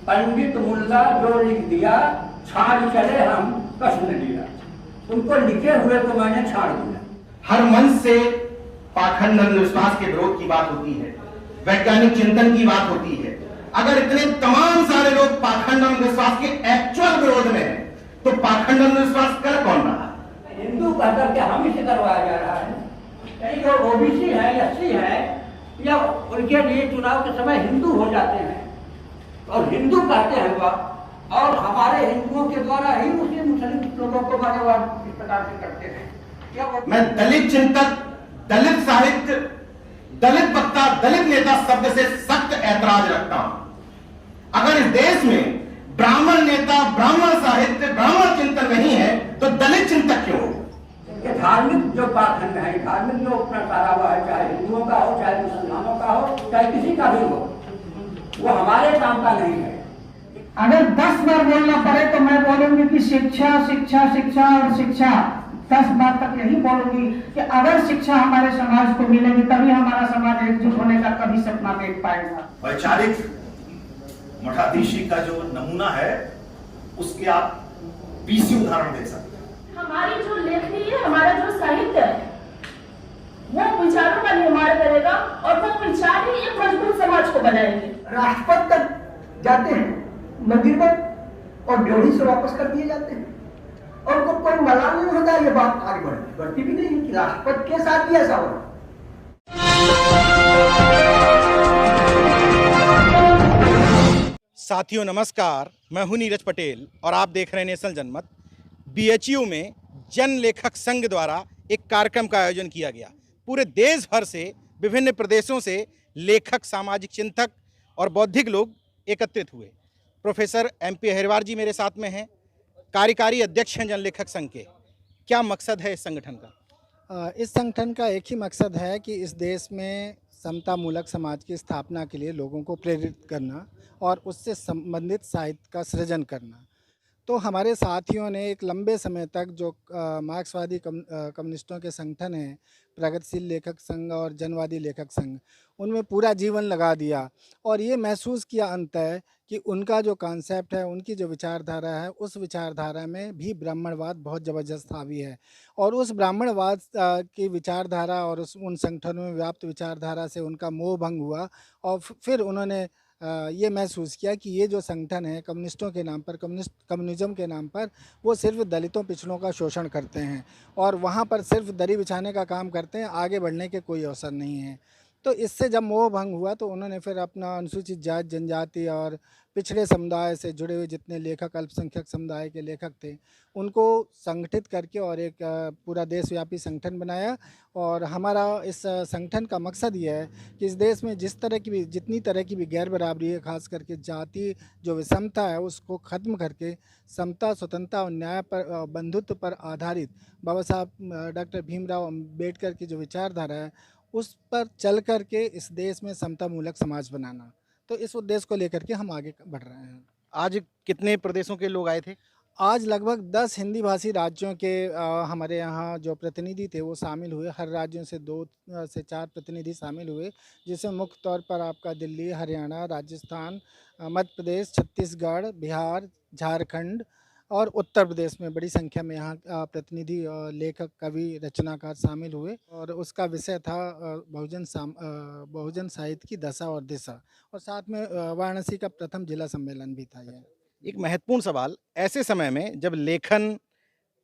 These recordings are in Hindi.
पंडित मुल्ला जो लिख दिया, छाड़ चले हम कष्ट न लिया, उनको लिखे हुए तो मैंने छाड़ दिया। हर मंच से पाखंड अंधविश्वास के विरोध की बात होती है, वैज्ञानिक चिंतन की बात होती है। अगर इतने तमाम सारे लोग पाखंड अंधविश्वास के एक्चुअल विरोध में हैं, तो पाखंड अंधविश्वास कर कौन रहा? हिंदू कहकर के हम इसे करवाया जा रहा है। कई जो ओबीसी है, एससी है, या उनके लिए चुनाव के समय हिंदू हो जाते हैं और हिंदू कहते हैं वह, और हमारे हिंदुओं के द्वारा ही मुस्लिम लोगों को मारे इस प्रकार से करते हैं। मैं दलित चिंतक, दलित साहित्य, दलित वक्ता, दलित नेता शब्द से सख्त ऐतराज रखता हूं। अगर इस देश में ब्राह्मण नेता, ब्राह्मण साहित्य, ब्राह्मण चिंतन नहीं है, तो दलित चिंतक क्यों हो? धार्मिक जो पाखंड है, धार्मिक जो प्रसारा हुआ है, चाहे हिंदुओं का हो, चाहे मुसलमानों का हो, चाहे किसी का भी हो, वो हमारे काम का नहीं है। अगर 10 बार बोलना पड़े तो मैं बोलूंगी कि शिक्षा शिक्षा शिक्षा और शिक्षा। 10 बार तक यही बोलूंगी कि अगर शिक्षा हमारे समाज को मिलेगी तभी हमारा समाज एकजुट होने का कभी सपना देख पाएगा। वैचारिक मठाधीशी का जो नमूना है, उसके आप 20 उदाहरण दे सकते हैं। हमारी जो लेखनी है, हमारा जो साहित्य है, वो विचारों का निर्माण करेगा और वो विचार ही एक मजबूत समाज को बनाएंगे। राष्ट्रपति तक जाते हैं मंदिर में और ड्योढ़ी से वापस कर दिए जाते हैं और उनको कोई मलाल नहीं होता। ये बात आगे बढ़ती भी नहीं कि राष्ट्रपति के साथ भी ऐसा हो। साथियों नमस्कार, मैं हूं नीरज पटेल और आप देख रहे हैं नेशनल जनमत। बीएचयू में जन लेखक संघ द्वारा एक कार्यक्रम का आयोजन किया गया। पूरे देश भर से, विभिन्न प्रदेशों से लेखक, सामाजिक चिंतक और बौद्धिक लोग एकत्रित हुए। प्रोफेसर MP अहिरवार जी मेरे साथ में हैं, कार्यकारी अध्यक्ष हैं जन लेखक संघ के। क्या मकसद है इस संगठन का? इस संगठन का एक ही मकसद है कि इस देश में समतामूलक समाज की स्थापना के लिए लोगों को प्रेरित करना और उससे संबंधित साहित्य का सृजन करना। तो हमारे साथियों ने एक लंबे समय तक जो मार्क्सवादी कम्युनिस्टों के संगठन हैं, प्रगतिशील लेखक संघ और जनवादी लेखक संघ, उनमें पूरा जीवन लगा दिया और ये महसूस किया अंततः कि उनका जो कॉन्सेप्ट है, उनकी जो विचारधारा है, उस विचारधारा में भी ब्राह्मणवाद बहुत ज़बरदस्त हावी है। और उस ब्राह्मणवाद की विचारधारा और उन संगठनों में व्याप्त विचारधारा से उनका मोह भंग हुआ और फिर उन्होंने ये महसूस किया कि ये जो संगठन है कम्युनिस्टों के नाम पर, कम्युनिज़्म के नाम पर, वो सिर्फ दलितों, पिछड़ों का शोषण करते हैं और वहाँ पर सिर्फ दरी बिछाने का काम करते हैं, आगे बढ़ने के कोई अवसर नहीं है। तो इससे जब मोह भंग हुआ तो उन्होंने फिर अपना अनुसूचित जाति, जनजाति और पिछड़े समुदाय से जुड़े हुए जितने लेखक, अल्पसंख्यक समुदाय के लेखक थे, उनको संगठित करके और एक पूरा देशव्यापी संगठन बनाया। और हमारा इस संगठन का मकसद ये है कि इस देश में जितनी तरह की भी गैर बराबरी है, खास करके जाति जो विषमता है, उसको ख़त्म करके समता, स्वतंत्रता और न्याय पर, बंधुत्व पर आधारित बाबा साहब डॉक्टर भीमराव अम्बेडकर की जो विचारधारा है, उस पर चल कर के इस देश में समतामूलक समाज बनाना। तो इस उद्देश्य को लेकर के हम आगे बढ़ रहे हैं। आज कितने प्रदेशों के लोग आए थे? आज लगभग 10 हिंदी भाषी राज्यों के हमारे यहाँ जो प्रतिनिधि थे वो शामिल हुए। हर राज्यों से 2 से 4 प्रतिनिधि शामिल हुए, जिसमें मुख्य तौर पर आपका दिल्ली, हरियाणा, राजस्थान, मध्य प्रदेश, छत्तीसगढ़, बिहार, झारखंड और उत्तर प्रदेश में बड़ी संख्या में यहाँ प्रतिनिधि, लेखक, कवि, रचनाकार शामिल हुए। और उसका विषय था बहुजन साहित्य की दशा और दिशा, और साथ में वाराणसी का प्रथम जिला सम्मेलन भी था। यह एक महत्वपूर्ण सवाल, ऐसे समय में जब लेखन,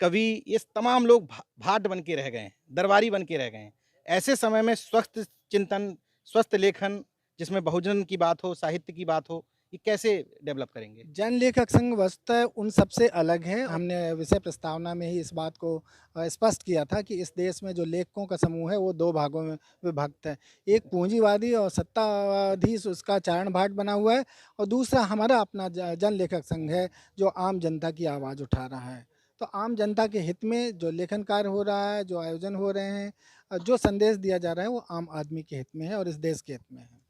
कवि, ये तमाम लोग भाट बन के रह गए हैं, दरबारी बन के रह गए हैं, ऐसे समय में स्वस्थ चिंतन, स्वस्थ लेखन जिसमें बहुजन की बात हो, साहित्य की बात हो, ये कैसे डेवलप करेंगे? जन लेखक संघ वस्तुतः उन सबसे अलग है। हमने विषय प्रस्तावना में ही इस बात को स्पष्ट किया था कि इस देश में जो लेखकों का समूह है वो 2 भागों में विभक्त है। एक पूंजीवादी और सत्ताधीश उसका चारण भाट बना हुआ है, और दूसरा हमारा अपना जन लेखक संघ है जो आम जनता की आवाज़ उठा रहा है। तो आम जनता के हित में जो लेखन कार्य हो रहा है, जो आयोजन हो रहे हैं, जो संदेश दिया जा रहा है, वो आम आदमी के हित में है और इस देश के हित में है।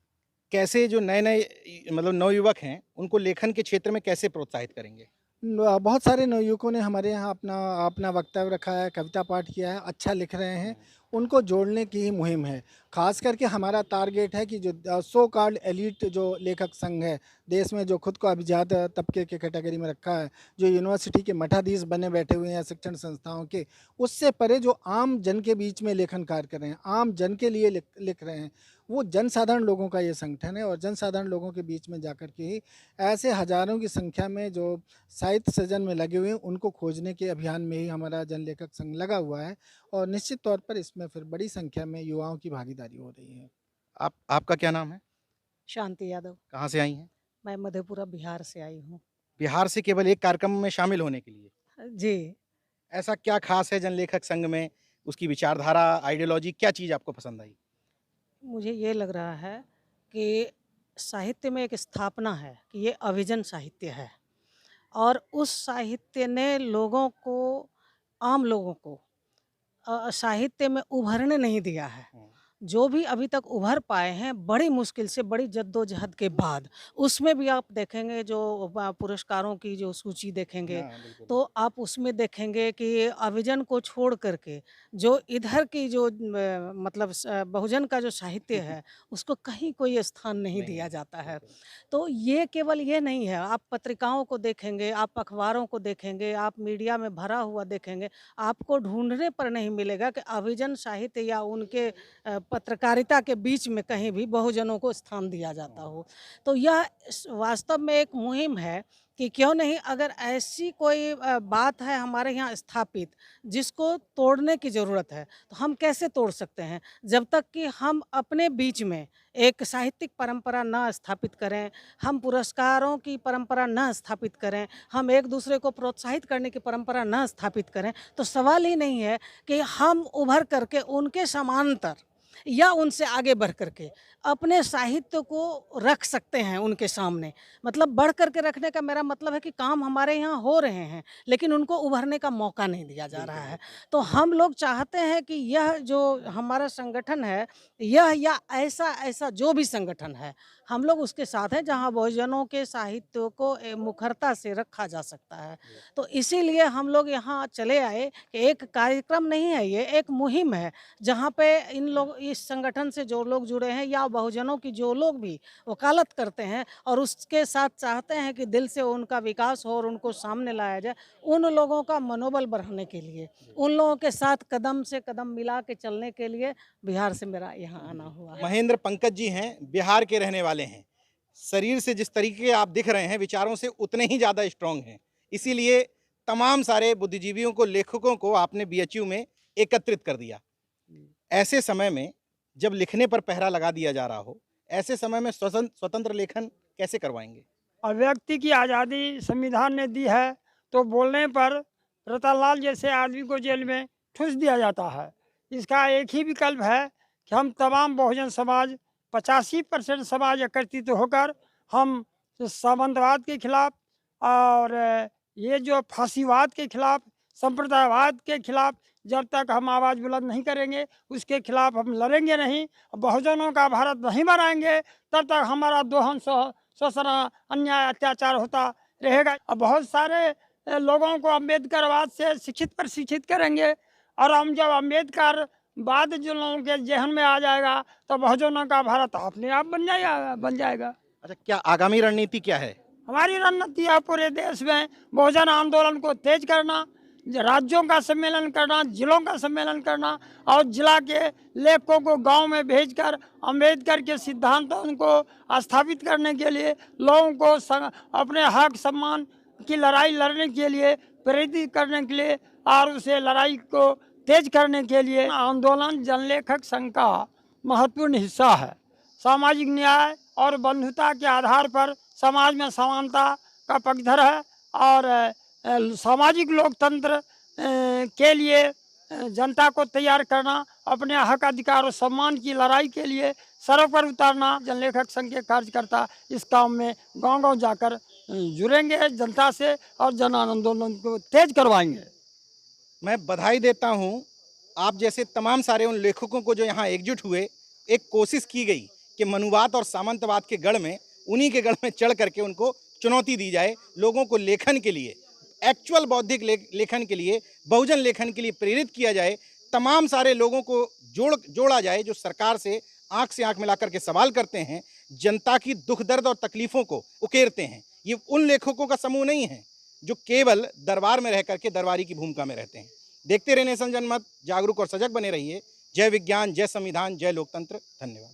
कैसे जो नए मतलब नवयुवक हैं, उनको लेखन के क्षेत्र में कैसे प्रोत्साहित करेंगे? बहुत सारे नवयुवकों ने हमारे यहाँ अपना वक्तव्य रखा है, कविता पाठ किया है, अच्छा लिख रहे हैं। उनको जोड़ने की ही मुहिम है। खास करके हमारा टारगेट है कि जो सो कॉल्ड एलीट जो लेखक संघ है देश में, जो खुद को अभिजात तबके के कैटेगरी में रखा है, जो यूनिवर्सिटी के मठाधीश बने बैठे हुए हैं शिक्षण संस्थाओं के, उससे परे जो आम जन के बीच में लेखन कार्य कर रहे हैं, आम जन के लिए लिख रहे हैं, वो जनसाधारण लोगों का ये संगठन है। और जनसाधारण लोगों के बीच में जाकर के ही ऐसे हजारों की संख्या में जो साहित्य सृजन में लगे हुए हैं उनको खोजने के अभियान में ही हमारा जन लेखक संघ लगा हुआ है। और निश्चित तौर पर इसमें फिर बड़ी संख्या में युवाओं की भागीदारी हो रही है। आपका क्या नाम है? शांति यादव। कहाँ से आई हैं? मैं मधेपुरा बिहार से आई हूँ। बिहार से केवल एक कार्यक्रम में शामिल होने के लिए? जी, ऐसा क्या खास है जन लेखक संघ में? उसकी विचारधारा, आइडियोलॉजी, क्या चीज़ आपको पसंद आई? मुझे ये लग रहा है कि साहित्य में एक स्थापना है कि ये अभिजन साहित्य है और उस साहित्य ने लोगों को, आम लोगों को साहित्य में उभरने नहीं दिया है। जो भी अभी तक उभर पाए हैं बड़ी मुश्किल से, बड़ी जद्दोजहद के बाद। उसमें भी आप देखेंगे जो पुरस्कारों की जो सूची देखेंगे तो आप उसमें देखेंगे कि अभिजन को छोड़ करके जो इधर की जो मतलब बहुजन का जो साहित्य है उसको कहीं कोई स्थान नहीं दिया जाता है। तो ये केवल ये नहीं है, आप पत्रिकाओं को देखेंगे, आप अखबारों को देखेंगे, आप मीडिया में भरा हुआ देखेंगे, आपको ढूंढने पर नहीं मिलेगा कि अभिजन साहित्य या उनके पत्रकारिता के बीच में कहीं भी बहुजनों को स्थान दिया जाता हो। तो यह वास्तव में एक मुहिम है कि क्यों नहीं, अगर ऐसी कोई बात है हमारे यहाँ स्थापित जिसको तोड़ने की ज़रूरत है तो हम कैसे तोड़ सकते हैं? जब तक कि हम अपने बीच में एक साहित्यिक परंपरा न स्थापित करें, हम पुरस्कारों की परंपरा न स्थापित करें, हम एक दूसरे को प्रोत्साहित करने की परंपरा न स्थापित करें, तो सवाल ही नहीं है कि हम उभर करके उनके समांतर या उनसे आगे बढ़ करके अपने साहित्य को रख सकते हैं उनके सामने। मतलब बढ़ करके रखने का मेरा मतलब है कि काम हमारे यहाँ हो रहे हैं लेकिन उनको उभरने का मौका नहीं दिया जा रहा है। तो हम लोग चाहते हैं कि यह जो हमारा संगठन है, यह या ऐसा जो भी संगठन है, हम लोग उसके साथ हैं जहाँ बहुजनों के साहित्य को मुखरता से रखा जा सकता है। तो इसीलिए हम लोग यहाँ चले आए कि एक कार्यक्रम नहीं है, ये एक मुहिम है जहाँ पे इन लोग, इस संगठन से जो लोग जुड़े हैं या बहुजनों की जो लोग भी वकालत करते हैं और उसके साथ चाहते हैं कि दिल से उनका विकास हो और उनको सामने लाया जाए, उन लोगों का मनोबल बढ़ाने के लिए, उन लोगों के साथ कदम से कदम मिला के चलने के लिए बिहार से मेरा यहाँ आना हुआ है। महेंद्र पंकज जी हैं, बिहार के रहने वाले हैं। शरीर से जिस तरीके आप दिख रहे हैं, विचारों से उतने ही ज़्यादा स्ट्रांग हैं। इसीलिए तमाम सारे बुद्धिजीवियों को, लेखकों को आपने BHU में एकत्रित कर दिया। ऐसे समय में जब लिखने पर पहरा लगा दिया जा रहा हो, ऐसे समय में स्वतंत्र लेखन कैसे करवाएंगे? व्यक्ति की आज़ादी संविधान ने दी है तो बोलने पर रतनलाल जैसे आदमी को जेल में ठूस दिया जाता है। इसका एक ही विकल्प है कि हम तमाम बहुजन समाज 85% समाज एकत्रित होकर हम सामंतवाद के खिलाफ और ये जो फांसीवाद के खिलाफ, संप्रदायवाद के खिलाफ जब तक हम आवाज़ बुलंद नहीं करेंगे, उसके खिलाफ हम लड़ेंगे नहीं, बहुजनों का भारत नहीं बनाएंगे, तब तक हमारा दोहन शोषण अन्याय अत्याचार होता रहेगा। अब बहुत सारे लोगों को अम्बेडकरवाद से शिक्षित प्रशिक्षित करेंगे और हम जब अम्बेडकर बाद जो लोगों के जहन में आ जाएगा तो बहुजनों का भारत अपने आप बन जाएगा। अच्छा, क्या आगामी रणनीति क्या है? हमारी रणनीति है पूरे देश में बहुजन आंदोलन को तेज करना, राज्यों का सम्मेलन करना, जिलों का सम्मेलन करना और जिला के लेखकों को गांव में भेजकर अम्बेडकर के सिद्धांतों को स्थापित करने के लिए, लोगों को अपने हक सम्मान की लड़ाई लड़ने के लिए प्रेरित करने के लिए और उसे लड़ाई को तेज करने के लिए आंदोलन जनलेखक संघ का महत्वपूर्ण हिस्सा है। सामाजिक न्याय और बंधुता के आधार पर समाज में समानता का पक्षधर है और सामाजिक लोकतंत्र के लिए जनता को तैयार करना, अपने हक अधिकार और सम्मान की लड़ाई के लिए सड़क पर उतारना। जनलेखक संघ के कार्यकर्ता इस काम में गांव-गांव जाकर जुड़ेंगे जनता से और जन आंदोलन को तेज करवाएंगे। मैं बधाई देता हूं आप जैसे तमाम सारे उन लेखकों को जो यहाँ एकजुट हुए। एक कोशिश की गई कि मनुवाद और सामंतवाद के गढ़ में, उन्हीं के गढ़ में चढ़ करके उनको चुनौती दी जाए, लोगों को लेखन के लिए, एक्चुअल बौद्धिक लेखन के लिए, बहुजन लेखन के लिए प्रेरित किया जाए, तमाम सारे लोगों को जोड़ा जाए, जो सरकार से आंख मिलाकर के सवाल करते हैं, जनता की दुख दर्द और तकलीफों को उकेरते हैं। ये उन लेखकों का समूह नहीं है जो केवल दरबार में रह करके दरबारी की भूमिका में रहते हैं। देखते रहे नेशन जनमत, जागरूक और सजग बने रहिए। जय विज्ञान, जय संविधान, जय लोकतंत्र। धन्यवाद।